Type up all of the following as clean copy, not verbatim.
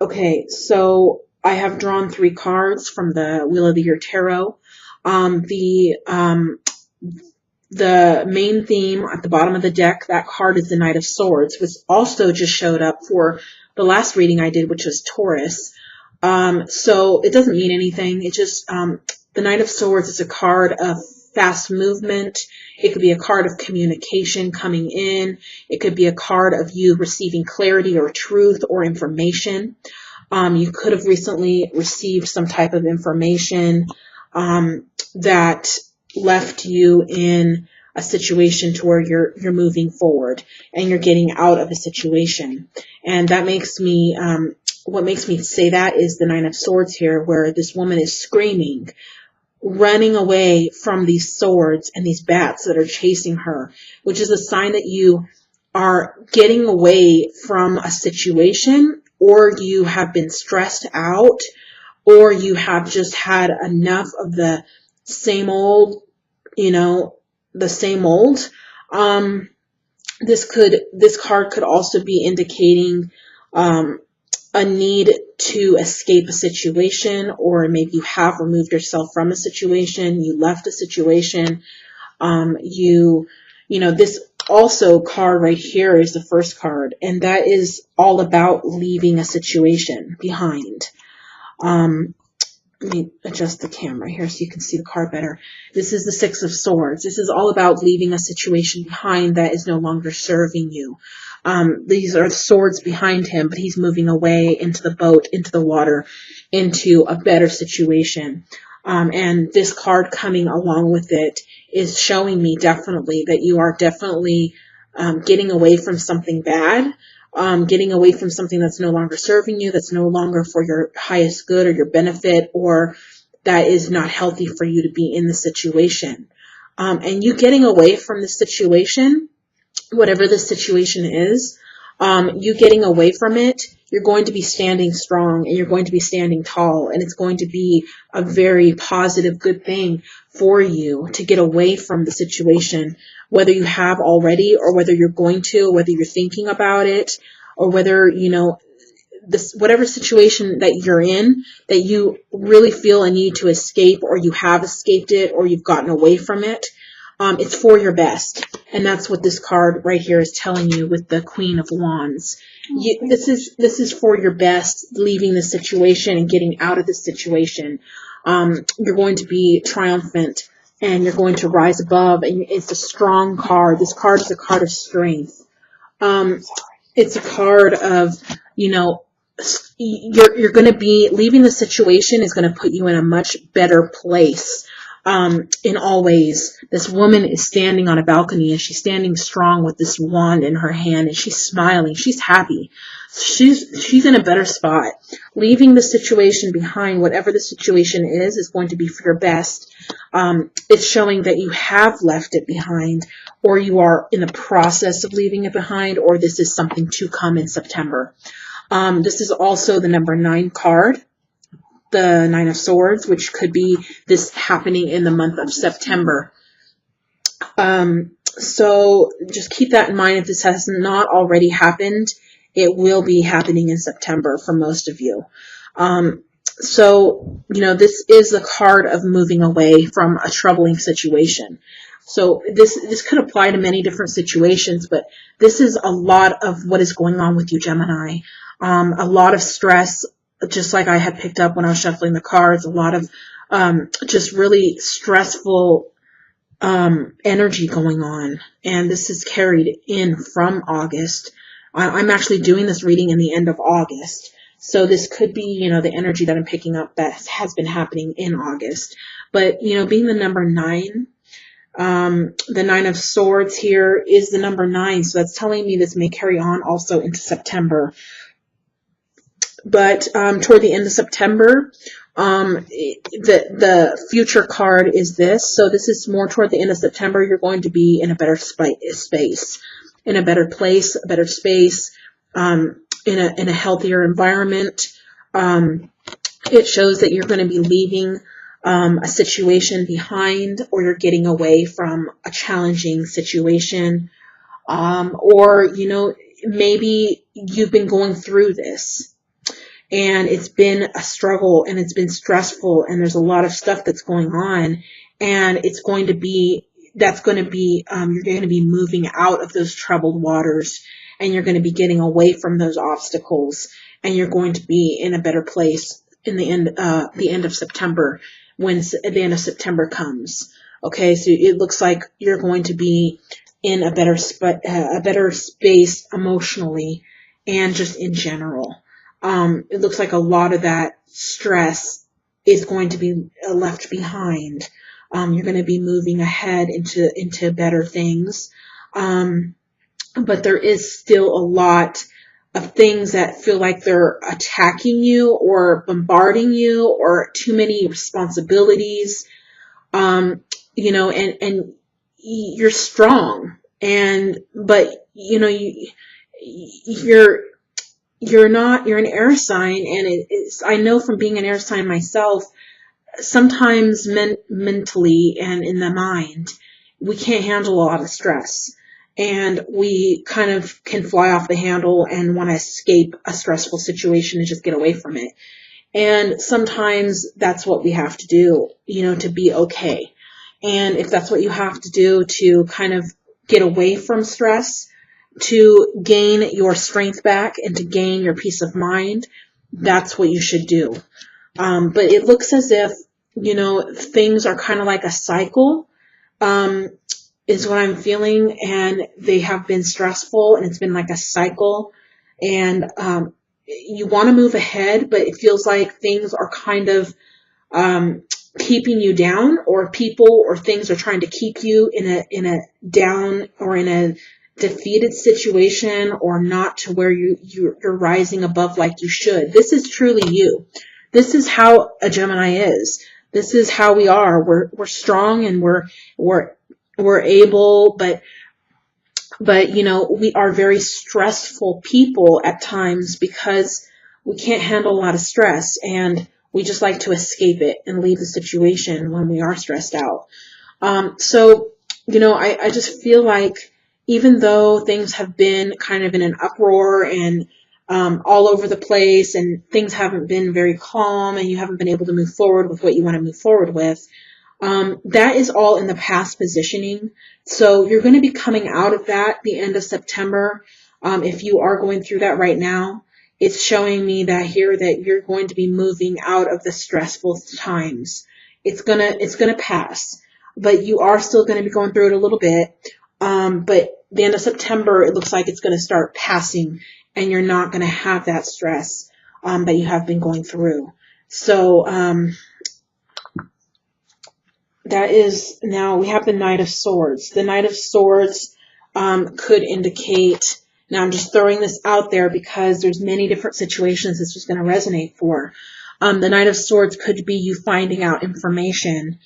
Okay, so I have drawn 3 cards from the Wheel of the Year Tarot. Um, the um, the main theme at the bottom of the deck, that card is the Knight of Swords, which also just showed up for the last reading I did, which was Taurus. So it doesn't mean anything. It just, the Knight of Swords is a card of fast movement. It could be a card of communication coming in. It could be a card of you receiving clarity or truth or information. You could have recently received some type of information that left you in a situation to where you're moving forward and you're getting out of a situation. And that makes me, what makes me say that is the Nine of Swords here, where this woman is screaming, running away from these swords and these bats that are chasing her, which is a sign that you are getting away from a situation, or you have been stressed out, or you have just had enough of the same old, the same old. This card could also be indicating a need to escape a situation, or maybe you have removed yourself from a situation, you left a situation, this also card right here is the first card, and that is all about leaving a situation behind. Let me adjust the camera here so you can see the card better. This is the Six of Swords. This is all about leaving a situation behind that is no longer serving you. These are swords behind him, but he's moving away into the boat, into the water, into a better situation. And this card coming along with it is showing me definitely that you are definitely getting away from something bad. Getting away from something that's no longer serving you, that's no longer for your highest good or your benefit, or that is not healthy for you to be in the situation. And you getting away from the situation, whatever the situation is, you getting away from it, you're going to be standing strong and you're going to be standing tall, and it's going to be a very positive, good thing for you to get away from the situation, whether you have already or whether you're going to, whether you're thinking about it, or whether, this, whatever situation that you're in that you really feel a need to escape, or you have escaped it, or you've gotten away from it. It's for your best. And that's what this card right here is telling you with the Queen of Wands. This is for your best, leaving the situation and getting out of the situation. You're going to be triumphant and you're going to rise above, and it's a strong card. This card is a card of strength. It's a card of, you're going to be leaving the situation is going to put you in a much better place. In all ways. This woman is standing on a balcony, and she's standing strong with this wand in her hand, and she's smiling. She's happy. She's in a better spot. Leaving the situation behind, whatever the situation is going to be for your best. It's showing that you have left it behind, or you are in the process of leaving it behind, or this is something to come in September. This is also the number 9 card, the Nine of Swords, which could be this happening in the month of September. So just keep that in mind. If this has not already happened, it will be happening in September for most of you. So, this is the card of moving away from a troubling situation. So this could apply to many different situations, but this is a lot of what is going on with you, Gemini. A lot of stress, just like I had picked up when I was shuffling the cards, a lot of just really stressful energy going on. And this is carried in from August. I'm actually doing this reading in the end of August. So this could be, the energy that I'm picking up that has been happening in August. But, being the number 9, the Nine of Swords here is the number 9. So that's telling me this may carry on also into September. But toward the end of September, the future card is this. So this is more toward the end of September. You're going to be in a better space, in a better place, a better space, in a healthier environment. It shows that you're going to be leaving a situation behind, or you're getting away from a challenging situation, or maybe you've been going through this. and it's been a struggle and it's been stressful and there's a lot of stuff that's going on, and it's going to be, you're going to be moving out of those troubled waters, and you're going to be getting away from those obstacles, and you're going to be in a better place in the end of September, when the end of September comes. Okay, so it looks like you're going to be in a better space emotionally and just in general. It looks like a lot of that stress is going to be left behind. You're going to be moving ahead into better things. But there is still a lot of things that feel like they're attacking you or bombarding you, or too many responsibilities. You know, and you're strong, but you know, you're an air sign, and it's, I know from being an air sign myself, sometimes mentally and in the mind, we can't handle a lot of stress, and we kind of can fly off the handle and want to escape a stressful situation and just get away from it. And sometimes that's what we have to do, you know, to be okay. And if that's what you have to do to kind of get away from stress, to gain your strength back and to gain your peace of mind, that's what you should do. But it looks as if, you know, things are kind of like a cycle, is what I'm feeling, and they have been stressful, and it's been like a cycle, and you want to move ahead, but it feels like things are kind of keeping you down, or people or things are trying to keep you in a down or in a defeated situation, or not to where you're rising above like you should. This is truly you. This is how a Gemini is. This is how we are. We're strong, and we're able, but you know, we are very stressful people at times because we can't handle a lot of stress, and we just like to escape it and leave the situation when we are stressed out. So, you know, I just feel like even though things have been kind of in an uproar and all over the place, and things haven't been very calm, and you haven't been able to move forward with what you want to move forward with, that is all in the past positioning. So you're going to be coming out of that the end of September. If you are going through that right now, it's showing me that here that you're going to be moving out of the stressful times. It's gonna pass, but you are still going to be going through it a little bit. But the end of September, it looks like it's going to start passing, and you're not going to have that stress that you have been going through. So that is, now we have the Knight of Swords. The Knight of Swords could indicate, now I'm just throwing this out there because there's many different situations this is going to resonate for. The Knight of Swords could be you finding out information,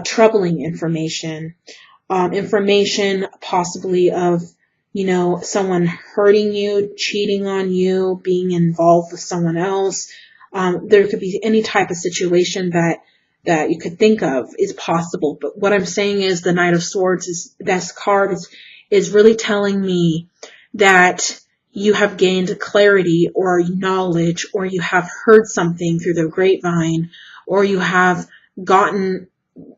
troubling information, information possibly of, you know, someone hurting you, cheating on you, being involved with someone else. There could be any type of situation that you could think of is possible. But what I'm saying is the Knight of Swords is, this card is really telling me that you have gained clarity or knowledge, or you have heard something through the grapevine, or you have gotten,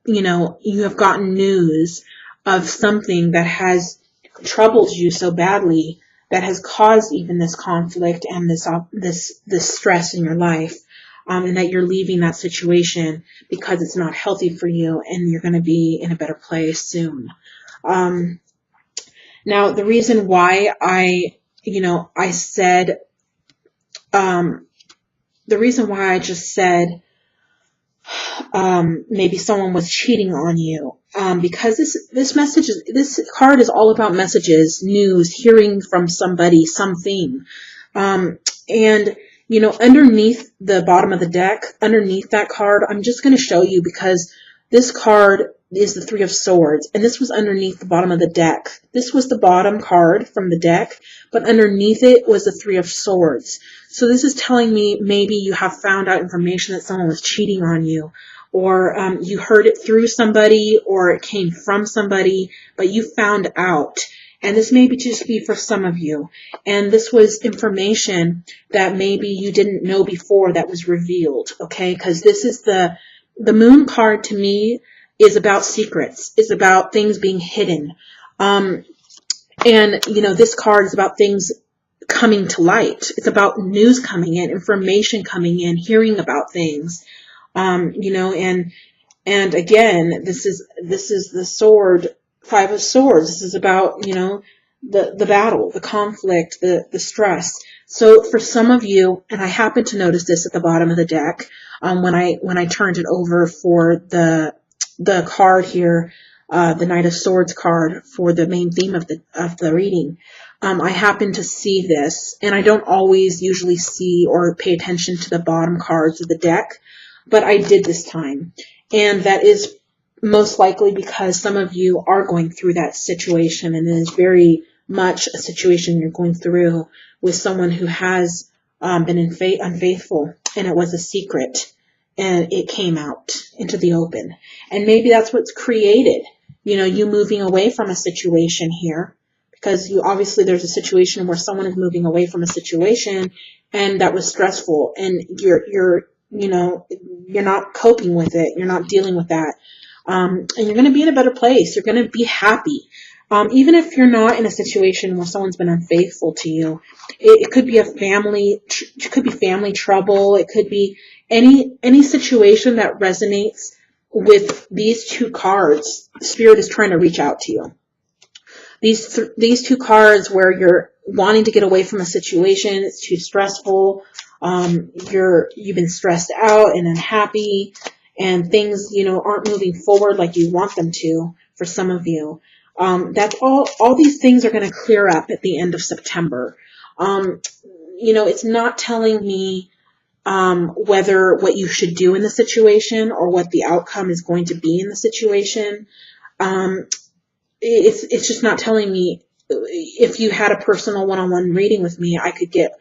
you know, you have gotten news of something that has troubled you so badly, that has caused even this conflict and this stress in your life, and that you're leaving that situation because it's not healthy for you, and you're going to be in a better place soon. Now, the reason why I just said maybe someone was cheating on you, because this card is all about messages, news, hearing from somebody, something, and you know, underneath the bottom of the deck, underneath that card, I'm just going to show you, because this card is the Three of Swords, and this was underneath the bottom of the deck. This was the bottom card from the deck, but underneath it was the Three of Swords. So this is telling me maybe you have found out information that someone was cheating on you, or you heard it through somebody, or it came from somebody, but you found out. And this may just be for some of you. And this was information that maybe you didn't know before that was revealed, okay? Because this is the moon card to me is about secrets, is about things being hidden. And, you know, this card is about things coming to light. It's about news coming in, information coming in, hearing about things, you know, and again, this is the sword, Five of Swords. This is about, you know, the battle, the conflict, the stress. So for some of you, and I happened to notice this at the bottom of the deck, when I turned it over for the card here, the Knight of Swords card for the main theme of the reading. I happened to see this, and I don't always usually see or pay attention to the bottom cards of the deck, but I did this time. And that is most likely because some of you are going through that situation, and it is very much a situation you're going through with someone who has been unfaithful, and it was a secret, and it came out into the open. And maybe that's what's created, you know, you moving away from a situation here, because you obviously there's a situation where someone is moving away from a situation, and that was stressful, and you're you know, you're not coping with it. You're not dealing with that. And you're going to be in a better place. You're going to be happy. Even if you're not in a situation where someone's been unfaithful to you, it could be it could be family trouble. It could be any situation that resonates with these two cards. Spirit is trying to reach out to you. These two cards where you're wanting to get away from a situation, it's too stressful. You've been stressed out and unhappy, and things, you know, aren't moving forward like you want them to for some of you. That's all these things are going to clear up at the end of September. You know, it's not telling me whether what you should do in the situation or what the outcome is going to be in the situation. It's just not telling me. If you had a personal one-on-one reading with me, I could get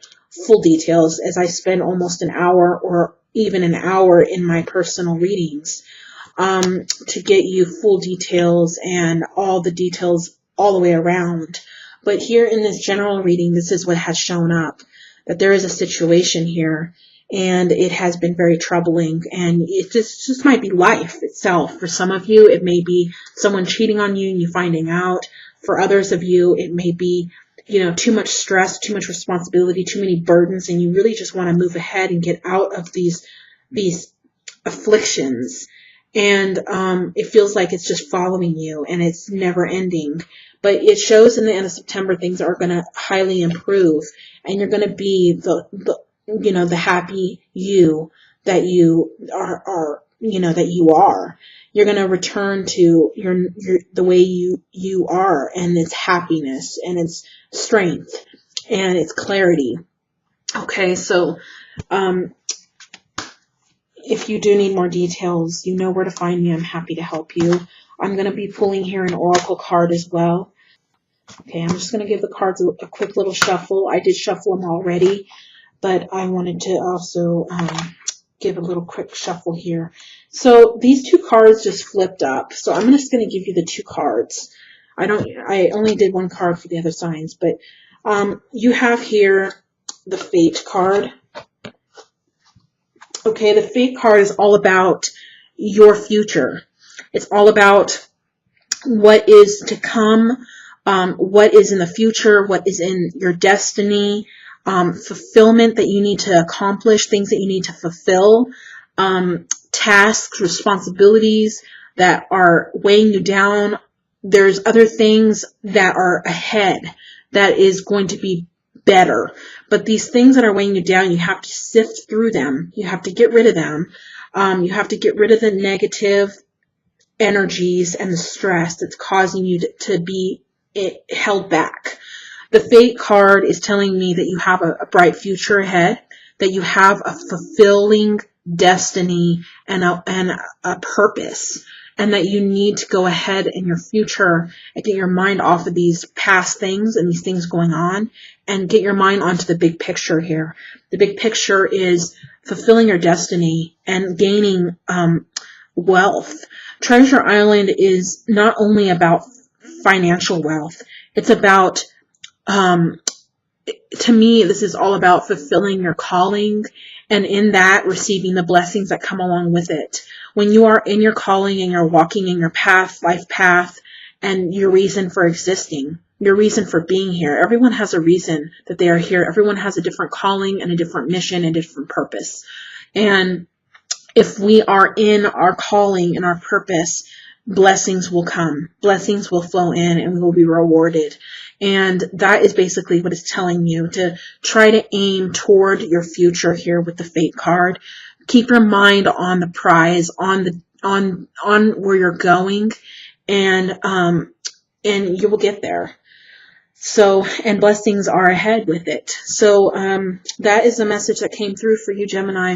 full details, as I spend almost an hour or even an hour in my personal readings to get you full details and all the details all the way around. But here in this general reading, this is what has shown up, that there is a situation here, and it has been very troubling, and it just might be life itself. For some of you, it may be someone cheating on you and you finding out. For others of you, it may be, you know, too much stress, too much responsibility, too many burdens, and you really just want to move ahead and get out of these afflictions. And it feels like it's just following you, and it's never ending. But it shows in the end of September things are going to highly improve, and you're going to be the happy you that you are, you know, that you are. You're going to return to the way you are, and its happiness and its strength and its clarity. Okay, so if you do need more details, you know where to find me. I'm happy to help you. I'm going to be pulling here an oracle card as well. Okay, I'm just going to give the cards a quick little shuffle. I did shuffle them already, but I wanted to also give a little quick shuffle here. So these two cards just flipped up. So I'm just going to give you the two cards. I only did one card for the other signs, but you have here the Fate card. Okay, the Fate card is all about your future. It's all about what is to come, what is in the future, what is in your destiny, fulfillment that you need to accomplish, things that you need to fulfill, tasks, responsibilities that are weighing you down. There's other things that are ahead that is going to be better. But these things that are weighing you down, you have to sift through them. You have to get rid of them. You have to get rid of the negative energies and the stress that's causing you to be held back. The Fate card is telling me that you have a bright future ahead, that you have a fulfilling destiny and a purpose, and that you need to go ahead in your future and get your mind off of these past things and these things going on and get your mind onto the big picture here. The big picture is fulfilling your destiny and gaining wealth. Treasure Island is not only about financial wealth. It's about, to me, this is all about fulfilling your calling, and in that, receiving the blessings that come along with it. When you are in your calling and you're walking in your path, life path, and your reason for existing, your reason for being here. Everyone has a reason that they are here. Everyone has a different calling and a different mission and a different purpose. And if we are in our calling and our purpose, blessings will come. Blessings will flow in and we will be rewarded. And that is basically what it's telling you, to try to aim toward your future here with the Fate card. Keep your mind on the prize, on where you're going, and you will get there. So, and blessings are ahead with it. So, that is the message that came through for you, Gemini.